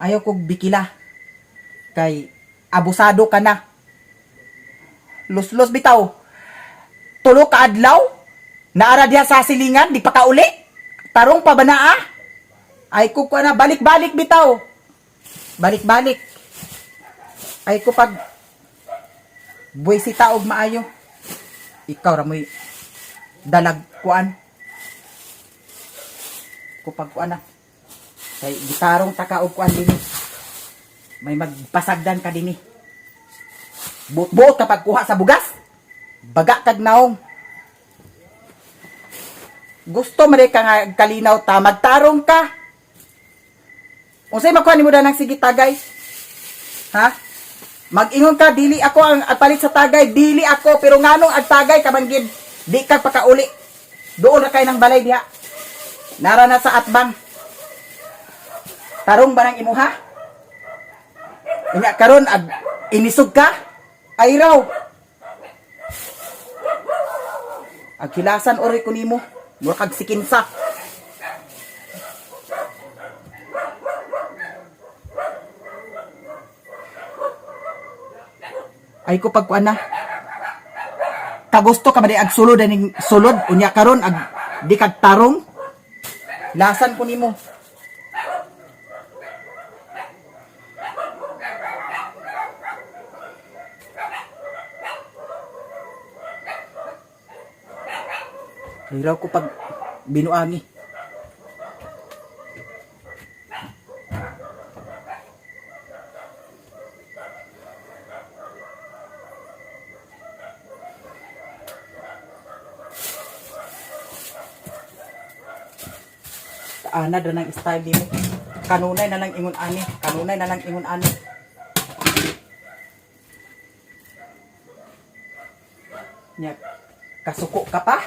Ayaw kog bikila. Kay abusado ka na. Los bitaw. Tulo ka adlaw. Naara diha sa silingan, di pa ka uli. Tarong pa ba na ah? Ay ko na, balik-balik bitaw. Balik-balik. Ay ko pag buhay si taog maayo. Ikaw ramoy dalag kuan. Kupag kuan na. Kay gitarong takaog kuan din. May magpasagdan ka din. Buot-buot kapag kuha sa bugas. Baga kag naong. Gusto man ka nga kalinaw ta, magtarong ka. Unsay makuha nimo danang sige tagay? Ha? Mag-ingon ka, dili ako ang palit sa tagay, dili ako, pero nganong ag tagay ka man gid, di ka pakauli. Doon na kay nang balay diha. Nara na sa atbang. Tarong ba nang imuha? Unya karon ag inisog ka? Ay raw. Ag kilasan ori ko nimo, mura kag sikinsa. Ay ko pagkuan na. Kagusto ka ba di ag sulod aning sulod unya karon ag di kag tarong. Lasan ko nimo. Hiraw ko pag binuangi. Ana na ng style mo. Kanunay na lang ingon ani. Kanunay na lang ingon ani. Nya kasuko ka pa?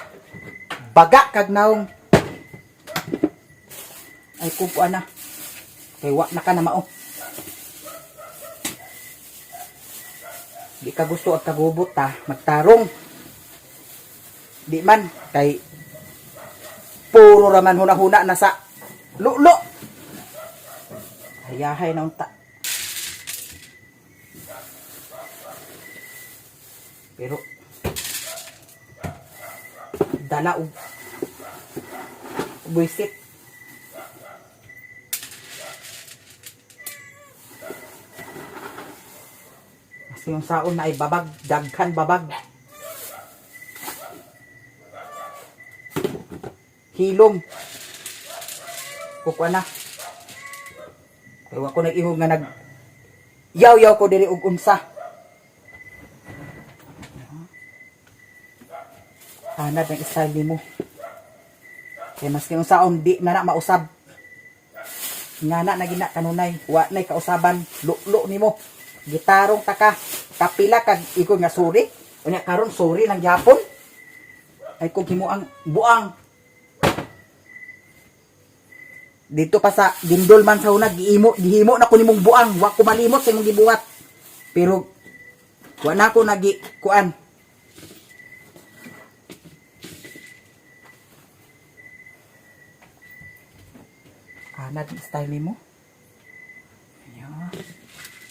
Baga kag naong. Ay kupo ana. Kay wa na ka na mao. Di ka gusto at kagubot ta, magtarong. Di man kay puro raman huna-huna na sa lulo. Hayahay na unta. Pero dala og buisit. Kasi yung saon na ay babag, daghan babag. Hilom. Kukuha na. Kaya ako nag-ihog nga yaw-yaw ko diri og unsa. Hanad ng style mo. Kaya maski yung saon di na mausab. Nga na gina kanunay. Wa na'y kausaban. Lulo ni mo. Gitarong taka. Kapila kag ikaw nga suri. Unya karon suri lang gyapon. Ay kung himo ang buang. Dito pa sa Dindol man sa una, gihimo na ko nimong buang. Wa ko malimot sa imong gibuhat. Pero, wa na ko kuan. Anad ang style mo. Ayan.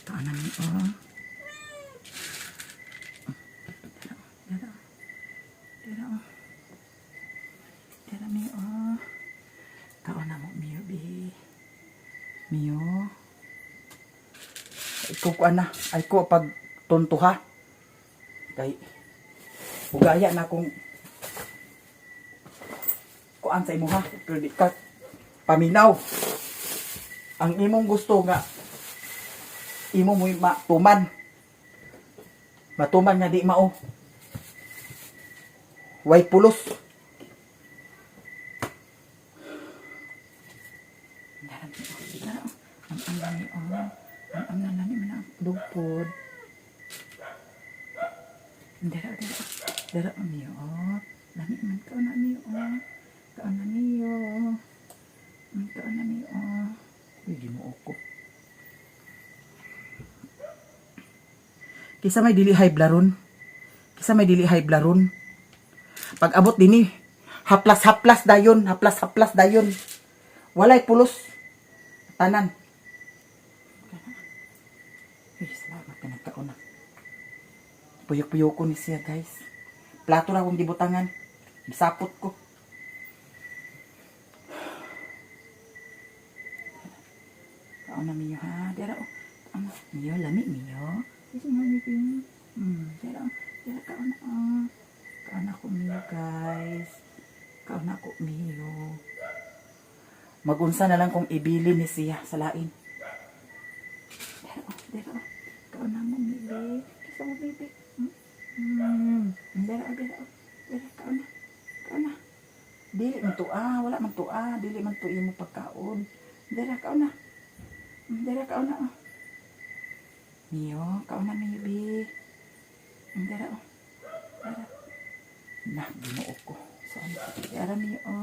Ito na mo. Dira mi taon na mo, Mio, bi. Mio. Ikaw ko na. Ay ko pag tonto ha. Kay, ugaya na kung kuan sa imo ha. Pero di ka paminaw. Ang imong gusto nga, imo mo'y matuman. Matuman nga di mao. Way pulos. Ang nani man ang lupod. Dara niyo. Lami man ka na niyo. Kaan na niyo. Kaan na niyo. Hindi mo ako. Kisa may dili high blaron. Kisa may dili high blaron. Pag abot dini, haplas dayon, haplas dayon. Walay pulos. Tanan. Ay, salamat ka nagkauna. Puyok-puyok ko ni siya, guys. Plato na akong gibutangan. Bisapot ko. Kauna Miyo ha. Dera o. Miyo, lami Miyo. Kasi lami Miyo. Dera o. Dera kauna o. Kauna ko Miyo, guys. Kauna ko Miyo. Magunsa na lang kung ibili ni siya sa lain. Dera o. Kauna mo, Miyo. Kisa mo, baby. Dera o. Dera o. Dera, kauna. Kauna. Dili man to wala man to dili man to imo pagkaon. Dera kauna. Dera kauna o. Miyo, kauna Miyo bi. Dera o. Dera. Nah, ginuo ko. Saan? Dera Miyo o.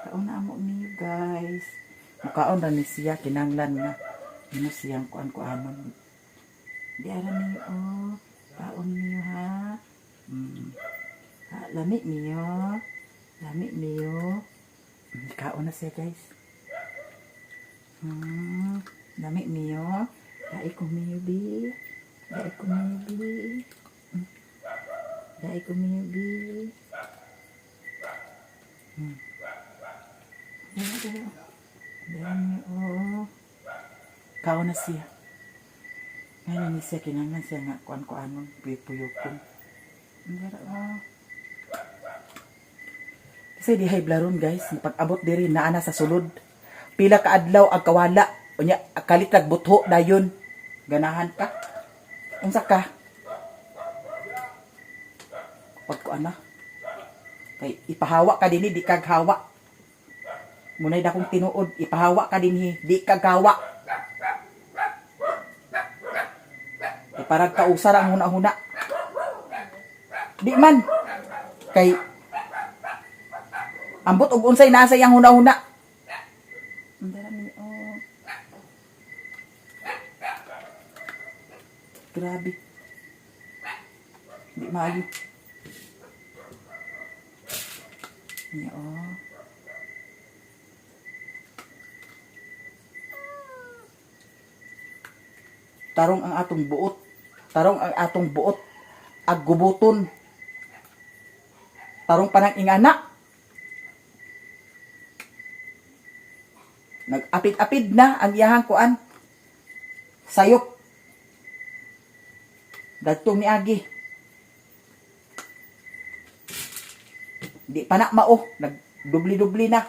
Kauna mo Miyo, guys. Mukaon ra ni siya kinanglan nga. Ano siyang kuan-kuanon. Dera Miyo o. Kaon Miyo ha. Lami Miyo. Lami Miyo. Kaon na siya, guys. Lami Miyo. Dai ko Miyo bi. Dai ko Miyo bi. Dai ko Miyo bi. Dera Miyo. Kaon na siya. Ngayon ni siya kinanglan siya nga kuan-kuanon. Puyok-puyokon. Dera o. Kasi di hay blaron, guys, pag-abot diri naa na sa sulod. Pila ka adlaw ag kawala. Unya kalit nagbutho dayon. Ganahan ka. Unsa ka? Pag ko ana. Kay ipahawa ka dinhi di kag hawa. Munay dakong tinuod, ipahawa ka dinhi di kag hawa. Parang kausar ang huna-huna. Di man kay ambot og unsay nasa yang huna-huna. Dara mi Grabe. Di maayo. Niya Tarong ang atong buot. Tarong ang atong buot. Ag gubuton. Tarong panang ingana. Nag-apid-apid na ang iyahang kuan. Sayop. Dadtong ni Agi. Di pa na mao. Nag-dubli-dubli na.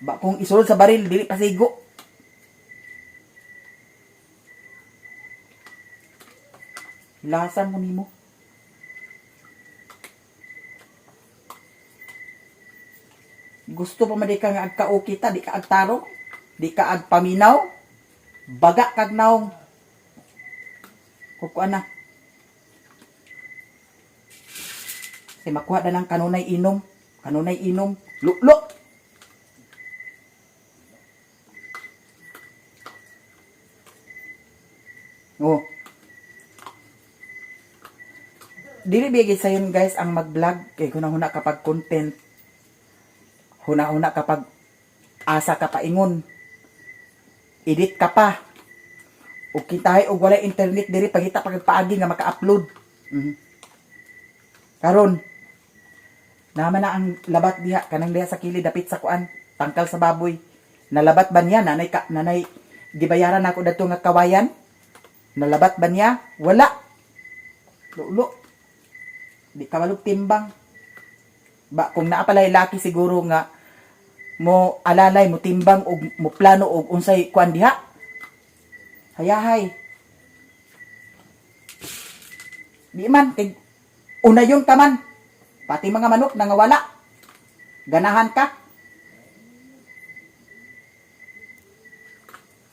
Ba kung isulod sa baril, dili pasigo. Hilasan mo nimo. Gusto pa man di ka nga agkao kita, di ka agtarong, di ka agpaminaw, baga kag naong. Kukuan na. Kasi makuha na ng kanunay inom. Kanunay inom. Lulo! Oh. Dili bigay sa yun, guys, ang mag-vlog. Kaya hunahuna kapag content. Huna-huna kapag asa ka pa ingon. Edit ka pa. O kitahay o wala internet diri pagita pagpaagi nga maka-upload. Karon naman na ang labat diha kanang diha sa kilid dapit sa kuan, tangkal sa baboy. Nalabat ba niya nanay gibayaran ako dadto nga kawayan? Nalabat ba niya? Wala. Lulo. Di ka malug timbang. Ba kung naa pala laki siguro nga mo alalay mo timbang og mo plano og unsay kuan diha. Hayahay. Di man kay unayon ka man. Pati mga manok nangawala. Ganahan ka.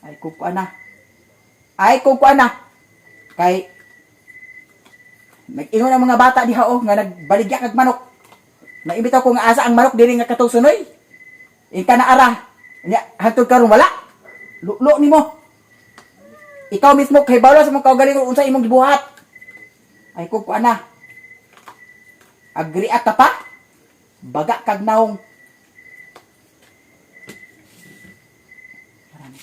Ay kukuan na. Ay kukuan na. Kay nag-ingon ang mga bata diha nga nagbaligya kag manok. Naibitaw ko nga asa ang manok diri nga katusunoy. Ika na ara. Nya hangtod karon wala. Lulo nimo. Ikaw mismo kay bawla sa mga kaugalingon unsa imong gibuhat. Ay ko ana. Agri ka pa. Baga kag naong. Marami.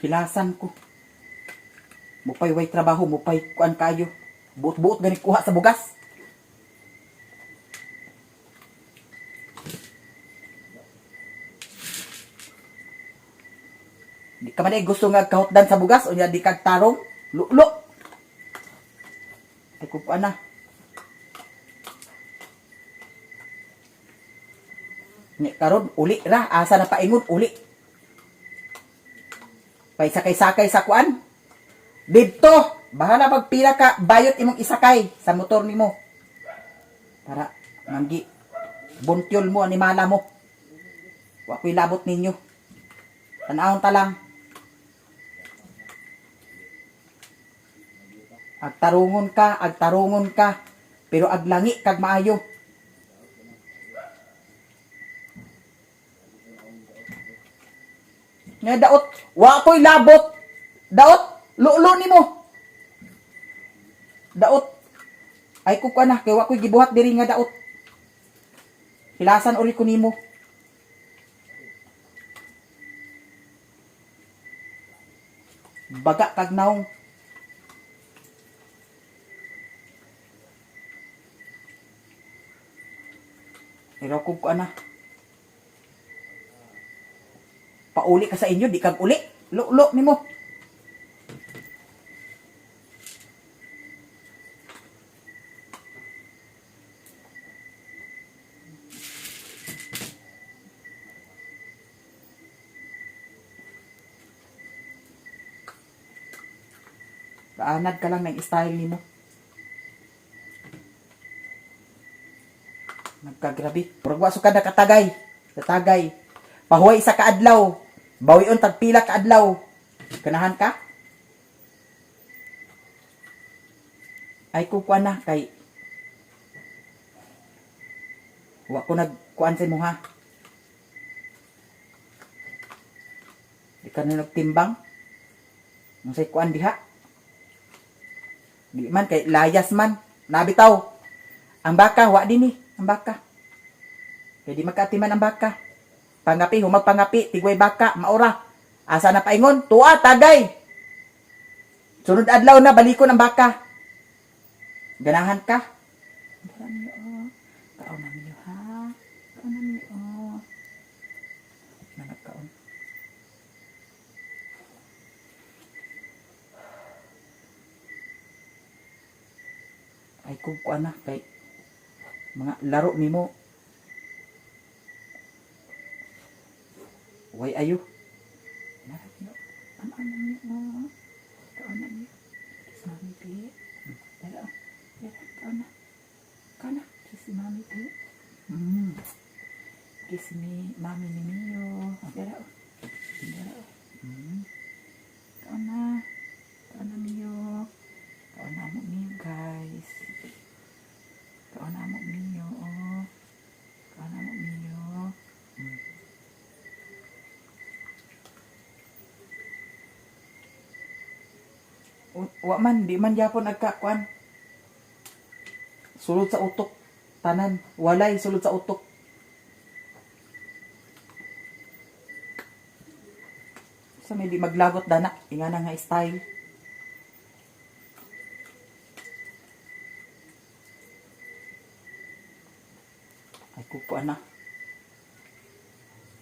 Hilasan ko. Mupay way trabaho, mupay kuan kayo. Buot-buot ganit kuha sa bugas. Di ka man gusto nga kahutdan sa bugas o niya di kag tarong. Lulo. Ay kukuan na. Ni karon uli ra asa na paingon uli. Pay sakay-sakay sa kuan. Didto, bahala pagpila ka bayot imong isakay sa motor nimo. Para manggi buntyol mo animala mo. Wa ko'y labot ninyo. Tanahon ta lang. Agtarungon ka, pero aglangi kag maayo. Nga daot, wa ko'y labot. Daot, lulo nimo. Daot. Ay ko na, kay wa ko'y gibuhat diri nga daot. Hilasan uli ko nimo. Baga kag naong. Pero kung na. Pauli ka sa inyo, di kag uli. Lulo nimo. Kaanad ka lang ng style nimo. Nagkagrabe. Murag waso ka na katagay. Katagay. Pahuway isa kaadlaw. Bawion tagpila kaadlaw. Kanahan ka? Ay kukuan na kay wa ko nagkuan sa imo ha. Di ka na nagtimbang. Unsay kuan diha? Di man kay layas man. Nabitaw. Ang baka wa din ang baka. Kaya di magkatiman ang baka. Pangapi, humagpangapi, tigway baka, maura. Asa na paingon? Tuwa, tagay. Sunod adlaw na, balikon ang baka. Ganahan ka? Kaon na niyo, ha? Kaon na niyo. Nanagkaon. Ay, kung kuan na, kay mga laro nimo. Way ayo. Ano niyo? Kaon na niyo. Kiss mami pi. Dala. Kaon na. Kaon na. Kiss mami pi. Kiss me mami ni Mio. Dala. Dala. Kaon na. Kaon na Mio. Kaon na mo Mio, guys. Kaon na mo Mio. Kaon na mo Mio. Wa man, di man yapon nagkakuan. Sulod sa utok. Tanan. Walay, sulod sa utok. Sa may di maglagot dana. Inga na nga style. Ay, kukuan na.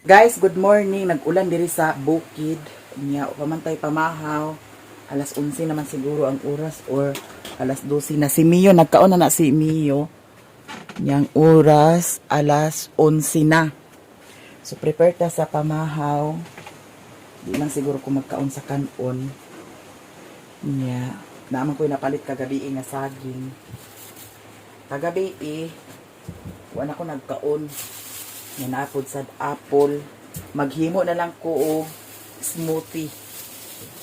Guys, good morning. Nag-ulan diri sa bukid. Nya, paman tayo pamahaw. Alas 11 naman siguro ang oras or alas 12 na. Si Mio, nagkaon na si Mio. Yang oras, alas 11 na. So, prepare ta sa pamahaw. Di lang siguro kung magkaon sa kanon. Nya, naman ko napalit kagabi nga saging. Kagabi wala ko nagkaon. Yan apod sa apple. Maghimo na lang ko og smoothie.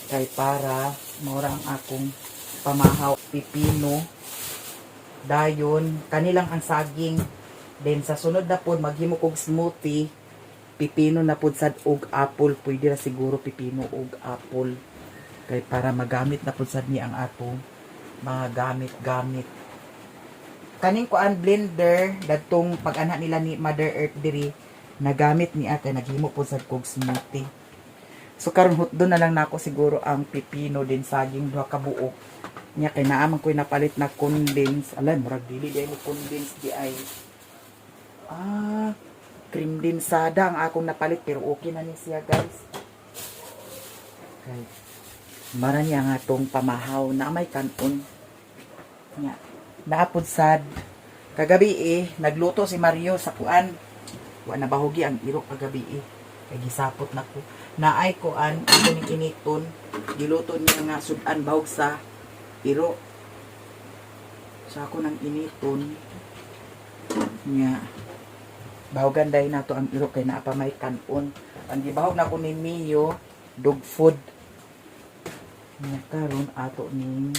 Kay para maura ang akong pamahaw, pipino, dayon, kanilang ang saging. Then sa sunod na pod maghimo kog smoothie, pipino na pod sad og apple, pwede ra siguro pipino og apple. Kay para magamit na pod sad ni ang atong mga gamit-gamit. Kaning kuan blender dadtong pag-ana nila ni Mother Earth diri, nagamit ni ate naghimo pod sad kog smoothie. So karon hutdo na lang nako siguro ang pipino din saging duha ka buok. Nya kay naaman ko'y napalit na condense. Alay, murag dili di ni condense di ay. Cream densada ang akong napalit pero okay na ni siya guys. Okay. Mara niya nga tong pamahaw na may kanon. Nya, naapod sad. Kagabi nagluto si Mario sa kuan. Wa na bahugi ang iro kagabi Kay gisapot na ko. Naay kuan ako ni kiniton. Giluto niya nga sudan bahog sa iro. Sa ako nang initon. Nya, bahogan dahil na to ang iro kay naa pa may kanon. Ang gibahog na ko ni Mio, dog food. Nya karon ato ni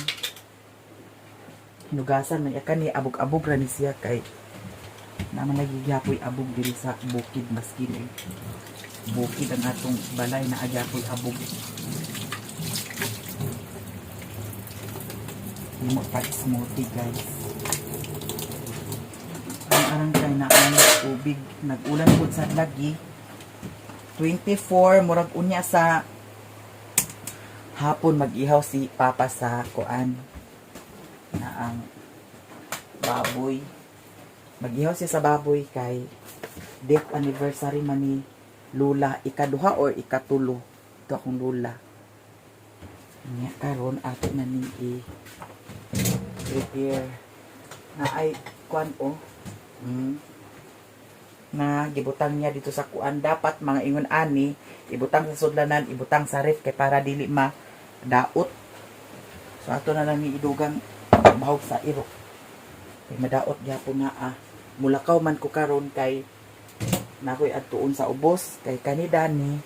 hinugasan man yakan ni abog-abog ra ni siya kay naman nagigyapoy abog diri sa bukid maskin bukid ang atong balay na agyapoy abog. Imo pa smoothie guys. Ang arang kay na ang tubig nag-ulan pud sa lagi 24 murag unya sa hapon mag-ihaw si Papa sa kuan na ang baboy. Mag-ihaw siya sa baboy kay death anniversary man ni Lula ikaduha or ikatulo. Ito akong Lula. Nga karon ato na ni prepare na ay kuan na gibutang niya dito sa kuan. Dapat mga ingon ani ibutang sa sudlanan, ibutang sa ref kay para dili ma daot. So ato na lang ni idugang bahog sa iro. Kay madaot gyapon na mulakaw man ko karon kay nakoy adtuon sa ubos kay kani dani.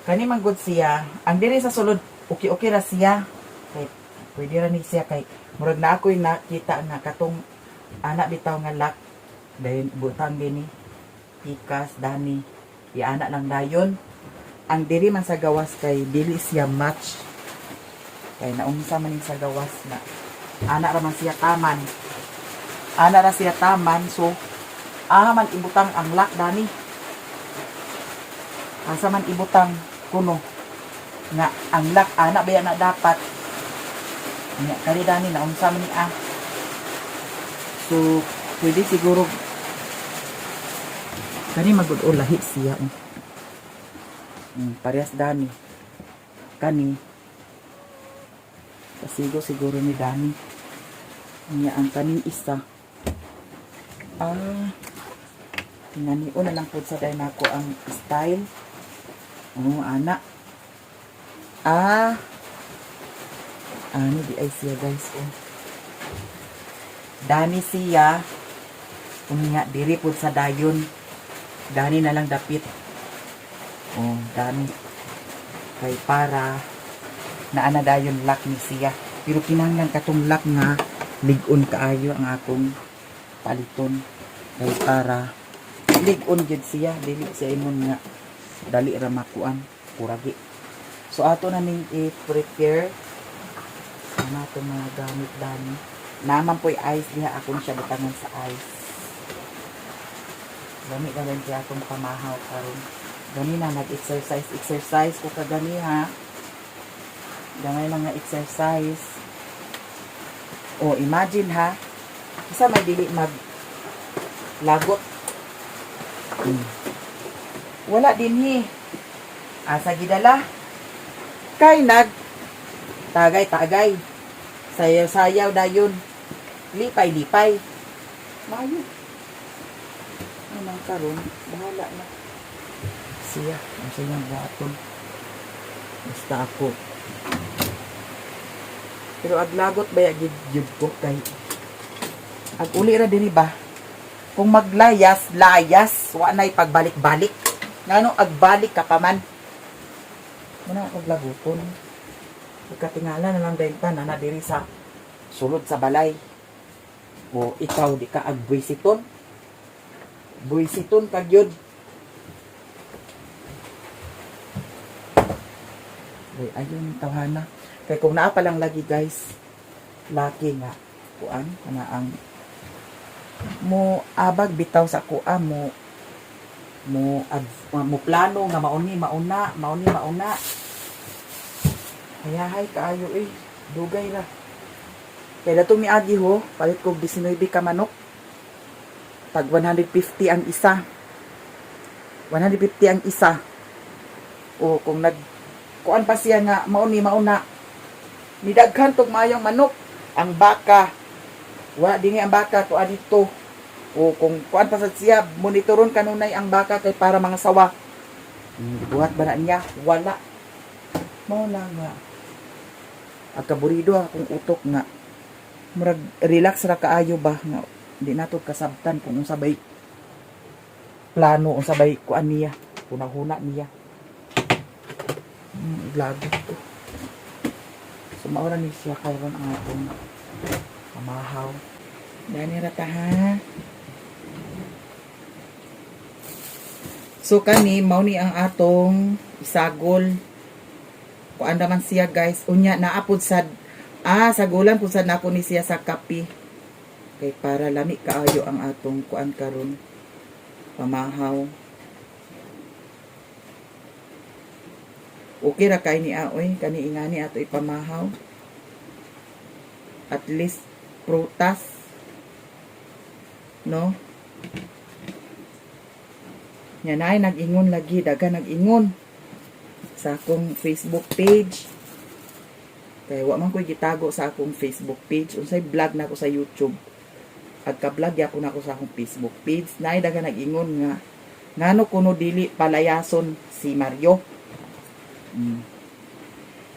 Kani man gud siya. Ang diri sa sulod okay ra siya. Kay pwede ra ni siya kay murag na ako'y nakita na katong anak bitaw nga lak dahil butang gini pikas dani iana lang dayon. Ang diri man sa gawas kay dili siya match kay naunsa man sa gawas na ana ra man siya taman. Ana ra siya taman so man ibutang ang lak dani. Asa man ibutang kuno nga ang lak ana ba na dapat nya kani dani naunsa man ni so pwede siguro kani magud lahi siya parehas dani kani pasigo siguro ni dani nya ang kaning isa tinanion na lang po sa day nako ang style ana ano di ay siya guys dani siya unya diri po sa dayon dani na lang dapit dani kay para naana dayon lak ni siya pero kinahanglan katong lak nga ligon kaayo ang akong paliton kay para ligon jud siya dili siya imon nga dali ra makuan kuragi. So ato na ning i-prepare ana to mga gamit dani naman po'y ice diha akong siya butangan sa ice gamit na rin siya akong pamahaw karon gani na nag-exercise ko kagani ha gamay lang nga exercise imagine ha isa may dili mag lagot wala din asa gidala kay nag tagay sayaw dayon lipay mayo anong karon bahala na siya ang siyang gaton basta ako pero aglagot baya gid ko kay ag uli ra diri ba kung maglayas wa nay pagbalik-balik ngano agbalik ka pa man muna aglaguton pagkatingala na lang dahil ta na diri sa sulod sa balay ikaw di ka agbuisiton kag yun ayun tawhana kay kung naa pa lang lagi guys laki nga kuan kana ang mo abag bitaw sa kuan mo mo plano nga mauna. Hayahay kaayo dugay ra. Kaya dato mi agi ho, palit ko 19 ka manok. Tag 150 ang isa. 150 ang isa. O kung kuan pa siya nga mauna. Nidaghan tog mayong manok. Ang baka wala dingi ang baka to adito. O kung kuan pa sad siya, monitoron kanunay ang baka kay para mga sawa. Buhat ba na niya? Wala. Mao na nga. Agkaburido akong utok nga. Murag relax ra kaayo ba nga di nato kasabtan kung unsabay plano unsabay kuan niya, hunahuna niya. Lago to. So maura ni siya karon ang atong pamahaw. Dani ra ta ha. So kani mao ni ang atong isagol. Kuan naman siya guys, unya naapod sad sagulan pud sad nako ni siya sa kape. Kay para lami kaayo ang atong kuan karon pamahaw. Okay ra kay ni aoy kani ingani ato ipamahaw. At least prutas, no? Yan ay nag-ingon lagi, daga nag-ingon sa akong Facebook page. Kaya wa man ko'y gitago sa akong Facebook page. Unsay vlog na ako sa YouTube. Pagka-vlog ako na ako sa akong Facebook page. Naay daga nag-ingon nga ngano kuno dili palayason si Mario.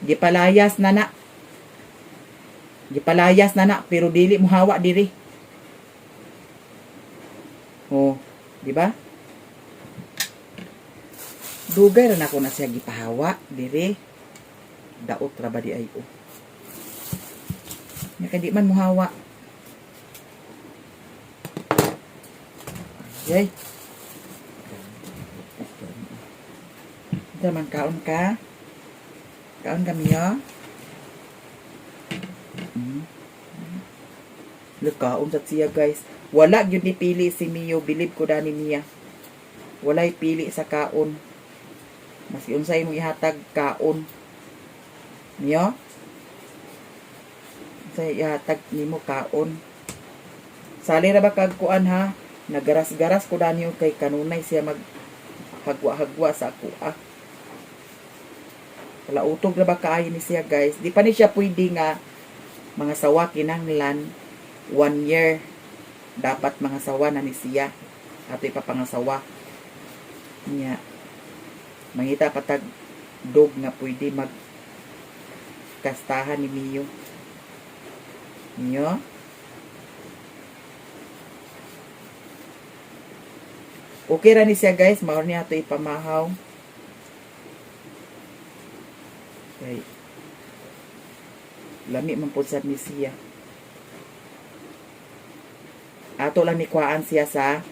Gipalayas na na. Gipalayas na na pero dili mo hawa diri. Oh, di ba? Dugay ra nako na siya gipahawa diri. Daot ra ba di ay o. Nya kay di man muhawa. Okay. Daman kaon ka. Kaon kami yo. Kaon sa siya guys. Wala gyud ni pili si Mio, bilib ko dani niya. Walay pili sa kaon. Mas unsay mo ihatag kaon. Niyo? Unsay ihatag nimo kaon. Sali ra ba kag kuan ha? Nagaras-garas ko dani kay kanunay siya mag hagwa-hagwa sa ako Wala utog ra ba kaayo ni siya guys. Di pa ni siya pwede nga mga sawa kinahanglan 1 year. Dapat mga sawa na ni siya. Ato ipapangasawa. Niya. Mangita patag dog nga pwede magkastahan ni Mio. Niyo? Okay ra ni siya guys. Maor niya ito ipamahaw. Okay. Lami man po sad ni siya. Ato lang ni kuhaan siya sa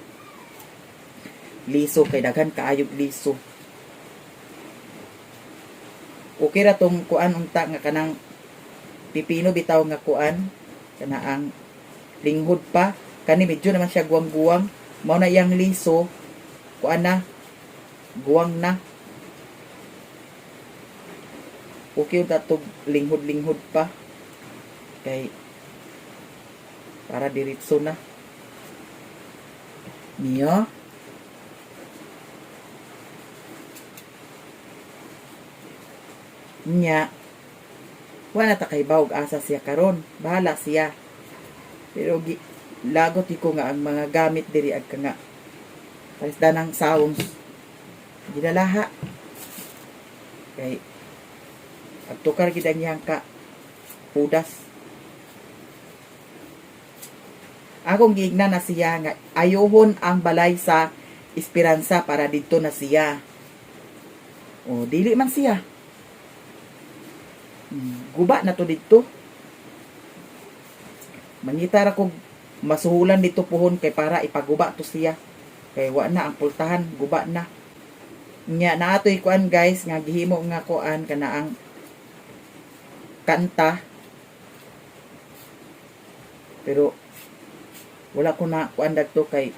liso. Kay daghan kaayog liso. Okay ra tong kuan unta nga kanang pipino bitaw nga kuan kana ang linghod pa kani medyo naman siya guwang-guwang mao na iyang liso kuan na guwang na okay unta tog linghod pa kay para diretso na niyo. Nya wala ta kay bawog asa siya karon, bahala siya. Pero lagot ko nga ang mga gamit diri ag nga parisda ng sounds gidalaha kay agtukar gid ang iyang ka pudas. Akong giigna na siya nga ayohon ang balay sa Esperanza para dito na siya. O dili man siya. Guba na to dito. Mangita ra kog masuhulan dito pohon kay para ipaguba to siya. Kay wa na ang pultahan, guba na. Nya naatoy kuan guys nga gihimo nga kuan kana ang kanta. Pero wala ko na kuan dagto kay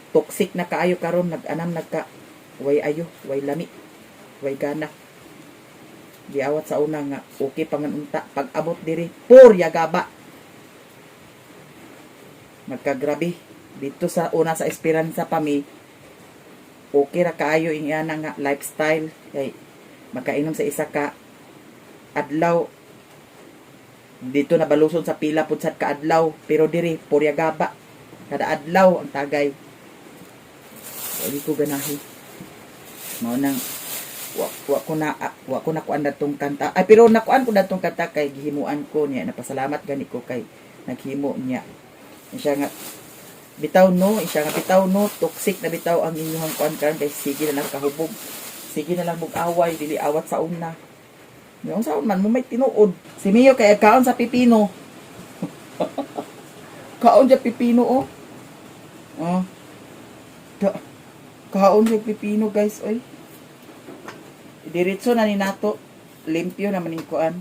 toxic na kaayo karon, nag-anam nagka way ayo, way lami, way gana. Giawat sa una nga okay panganunta, pag abot diri purya gaba. Magkagrabe dito sa una sa Esperanza pa mi. Okay ra kaayo ingana nga lifestyle kay makainom sa isa ka adlaw. Dito na baluson sa pila pud sad ka adlaw, pero diri purya gaba kada adlaw ang tagay. Dili ko ganahi. Mao nang wa ko na kuan datong kanta. Ay pero nakuan ko datong kanta kay gihimuan ko niya. Napasalamat gani ko kay naghimo niya. Siya nga bitaw no, siya nga bitaw no, toxic na bitaw ang inyong kuan karon kay sige na lang kahubog. Sige na lang mag-away, dili awat sa una. Yung sa man mo may tinuod. Si Mio kay kaon sa pipino. Kaon sa pipino oh. Oh. Kaon sa pipino guys, oy. Diretso na ni nato. Limpyo naman yung kuan.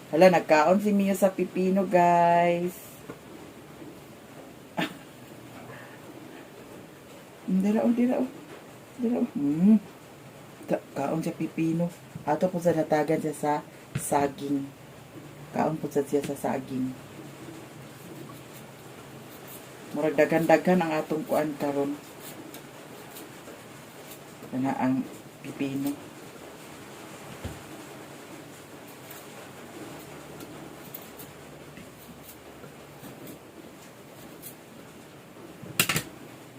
Hala, nagkaon si Mio sa pipino, guys. Dira oh. Kaon sa pipino. Ato po sa natagan siya sa saging. Kaon po sa siya sa saging. Murag dagan-dagan ang atong kuan karon. Na ang pipino.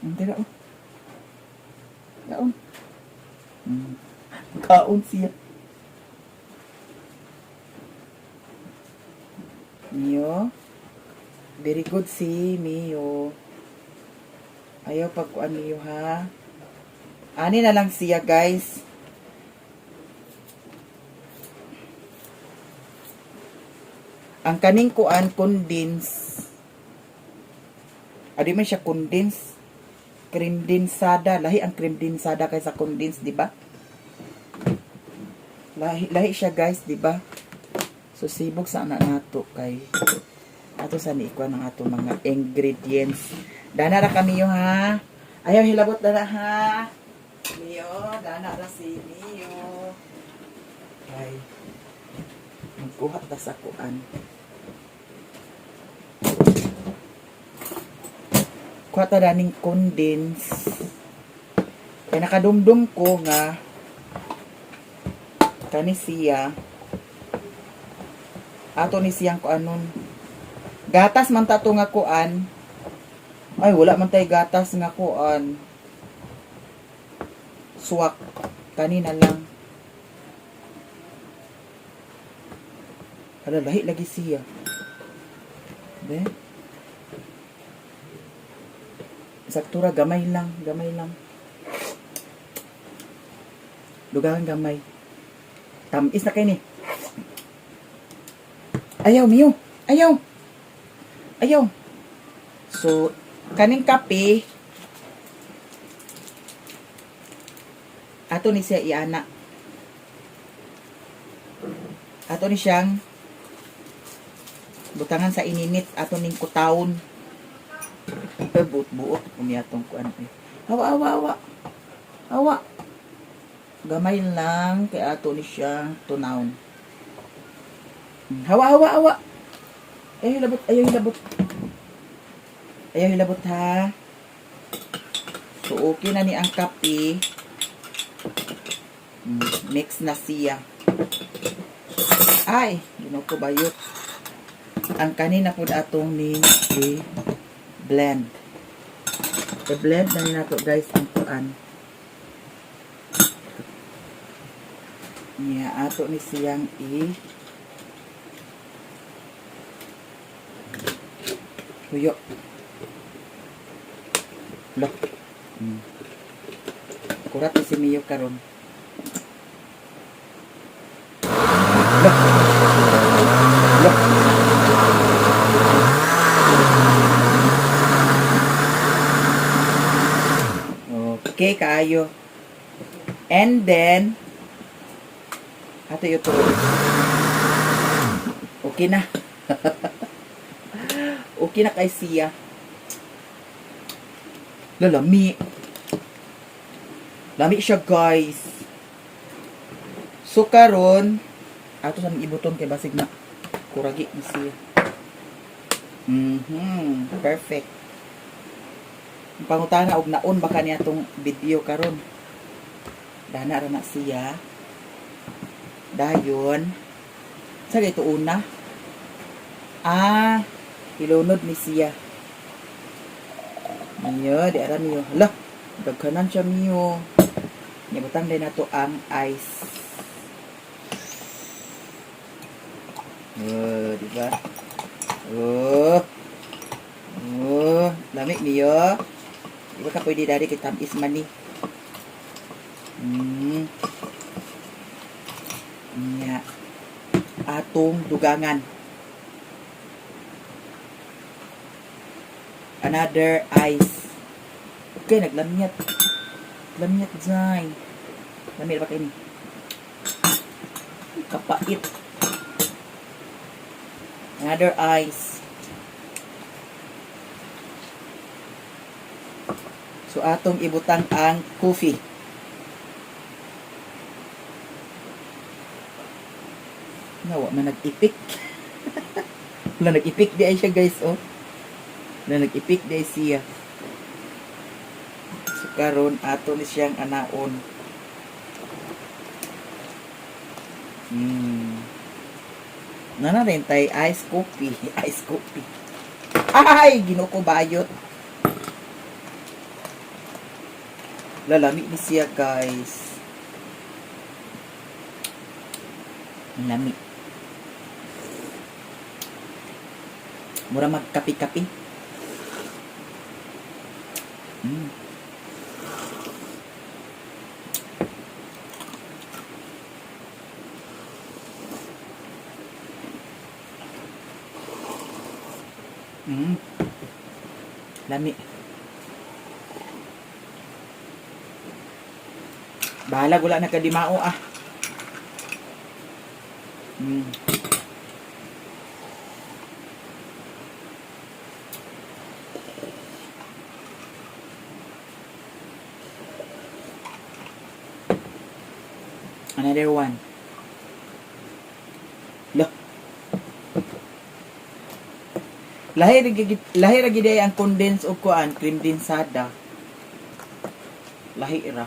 Dira oh. Kaon. Kaon siya. Mio. Very good si Mio. Ayaw pagkuan Mio ha. Ani na lang siya guys. Ang kaning kuan condense. Adi man siya condense. Cream densada, lahi ang cream densada kaysa condense, di ba? Lahi siya guys, di ba? So sibog sa anak nato kay ato sa niikuan ng ato mga ingredients. Dana ra kami yo ha. Ayaw hilabot dana ha. Mio, dana ra si Mio. Ay. Magkuhat ta sa kuan. Kuha ta daning condense. Kaya nakadumdum ko nga kani siya ato ni siyang kuanon. Gatas man ta to nga kuan. Ay wala man tay gatas nga kuan. Suwak kanina lang. Ala lahi lagi siya. Be? Saktura gamay lang. Dugangan gamay. Tamis na kayo ni. Ayaw, Mio. Ayaw. So, kaning kape, ato ni siya iana. Ato ni siyang butangan sa ininit. Ato ning kutawon. Buot kumiyatong ko ano eh. Hawa. Gamay lang kay ato ni siya tunawon. Hawa. Ayaw hilabot ha. So okay na ni ang kape. Mix na siya. Ay, ginaw ko bayot. Ang kanina po atong ni blend. I-blend na nato guys ang kuan. Niya ato ni siyang tuyo. Look. Kurat si Mio karon. Look. Okay, kaayo. And then, ato yung tuloy. Okay na. Okay na kay siya. Lalami. Lami siya, guys. So, karon ato sa ibuton kay basig na kuragi ni siya. Perfect. Pangutana og naon baka niya tong video karon. Dana ra na siya. Dayon. Sa ito una. Ilunod ni siya. Niyo, di ara niyo. Hala, dagkanan siya niyo. Nibutang din nato ang ice. Diba? Lamig niyo. Diba ka pwede dari kay tamis man ni. Nya. Atong dugangan. Another ice. Okay, naglamyat. Lamyat zay. Lamyat ba kayo ni? Kapait. Another ice. So, atong ibutang ang coffee. Nawa man nag-ipik. Wala nag-ipik di ay siya, guys, oh. Wala nag-ipik di ay siya. So, karon ato ni siyang anaon. Nana rin tay ice coffee. Ice coffee. Ay! Ginoo ko bayot. Lalami ni siya, guys. Lami. Mura magkapi-kapi. Lami. Bahala, wala na kadimao ah. Another one. Look. Lahi ra gid ang condense og kuan, cream densada. Lahi ra.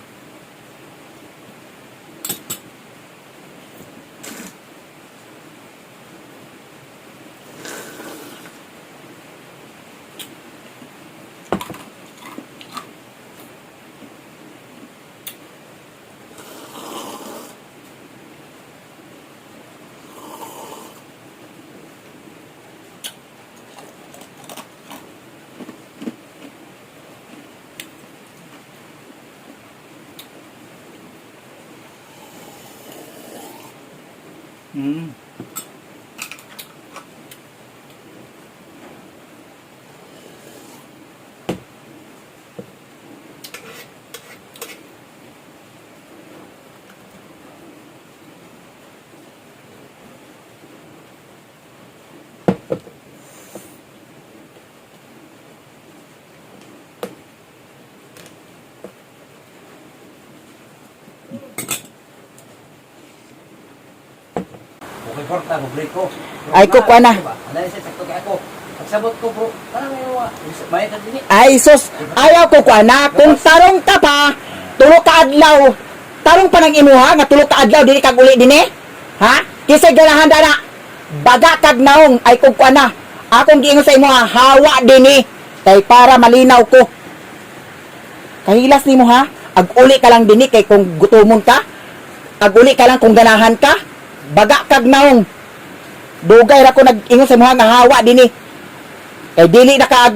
Okay, porta ko break ko. Ay, ko kuha na. Dahil sa sakto kay ako. Pagsabot ko, bro. Parang bayad na din. Ay, sus. Ayaw ko kuha na. Kung tarong ka pa, tulog ka adlaw. Tarong pa ng imuha, nga tulog ka adlaw, dili kag uli din eh. Ha? Kisay ganahan na. Baga kag naong, ay kung kuha na. Akong giingon sa imuha, hawa din eh. Kay para malinaw ko. Kahilas ni mo ha. Ag-uli ka lang din eh, kay kung gutumon ka. Ag-uli ka lang kung ganahan ka. Baga kag naong. Dugay ra ko nag-ingon sa imuha, nga hawa din eh. Kay dili na ka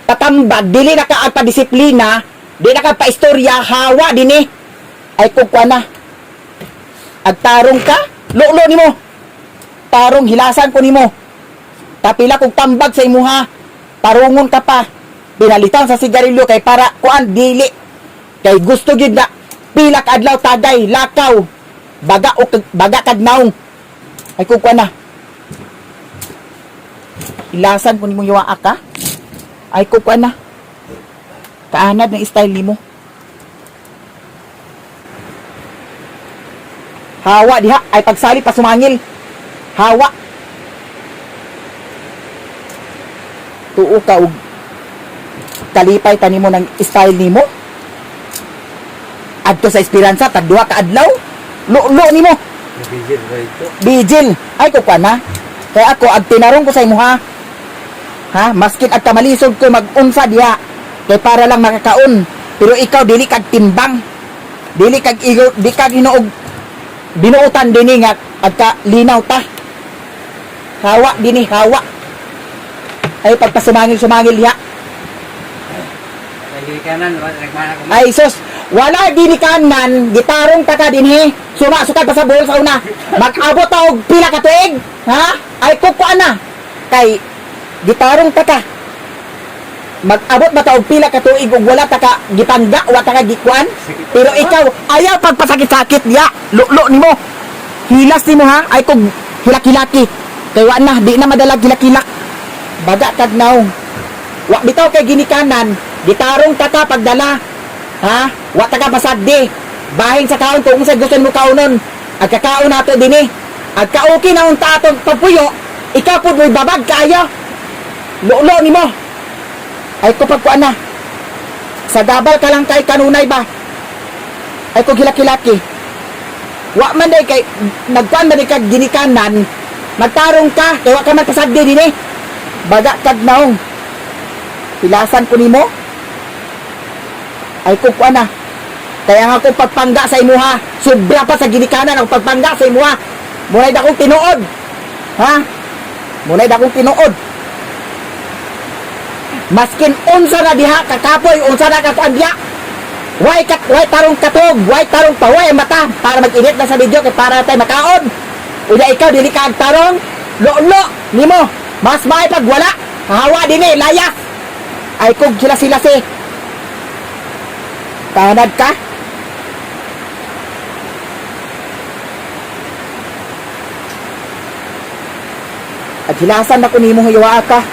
patambag, dili na ka pa-disiplina, dili na ka pa-istorya, hawa din eh. Ay kukwa na. Agtarong ka, lulo ni mo. Tarong hilasan ko ni mo. Tapila kong tambag sa imuha, tarungon ka pa. Pinalitan sa sigarilyo kay para kuan dili. Kay gusto gid na pila ka adlaw tagay, lakaw. Baga kag naong. Ay kukwa na. Hilasan ko ni mo yuwa ka. Ay kukwa na. Kaanad ng style nimo. Hawa diha ay pagsali pa sumangil. Hawa. Tuo ka og kalipay pa nimo ng style nimo. Adto sa Esperanza tagduha ka adlaw. Lo nimo. Nabigil ba ito? Bijil. Ay ko na. Kaya ako ag tinarong ko sa imo ha. Ha, maskin at kamalisod ko mag-unsa diha. Kay para lang makakaon. Pero ikaw dili kag timbang. Dili kag di kag hinuog binuutan dinhi nga agka linaw ta. Hawa dinhi, hawa. Ay pagpasumangil-sumangil ya. Lagi kanan, nagmana ko. Ay sus, wala dini kanan, gitarong ta ka dinhi. Sumasukad pa sa buhol sa una. Mag-abot ta og pila ka tuig, ha? Ay kukuan na. Kay gitarong ta ka. Mag-abot ba ta og pila ka tuig ug wala ta ka gipangga, wala ta ka gikuan? Pero ikaw ayaw pagpasakit-sakit ya. Lulo nimo. Hilas nimo ha? Ay kog hilaki-laki. Kay wa na di na madalag hilak-hilak. Baga kag naw. Wa bitaw kay ginikanan, gitarong ta ka pagdala. Ha? Wa ta ka basagdi. Bahin sa kaon kung sa gusto mo kaunon. Agkakaon nato dinhi. Agka-okay na unta atong pagpuyo. Ikaw pud mo'y babag kaayo. Lulo nimo. Ay ko pagkuan na. Sa dabal ka lang kay kanunay ba? Ay ko hilaki-laki. Wa man day kay nagkuan man day kag ginikanan. Magtarong ka kay wa ka man pasagdi dinhi. Baga kag naong. Pilasan ko nimo. Ay ko kuan na. Kaya nga akong pagpangga sa imuha, sobra pa sa ginikanan ang pagpangga sa imuha. Munay dakong tinuod. Ha? Munay dakong tinuod. Maskin unsa na diha kakapoy, unsa na katuan diha. Way tarong katog, way tarong paway ang mata para mag-init na sa video kay para tayo makaon. Unya ikaw dili ka tarong, lo nimo. Mas may pag wala. Hawa dinhi layas. Ay kog sila si. Tanad ka? At hilasan na ko nimo hiwa ka.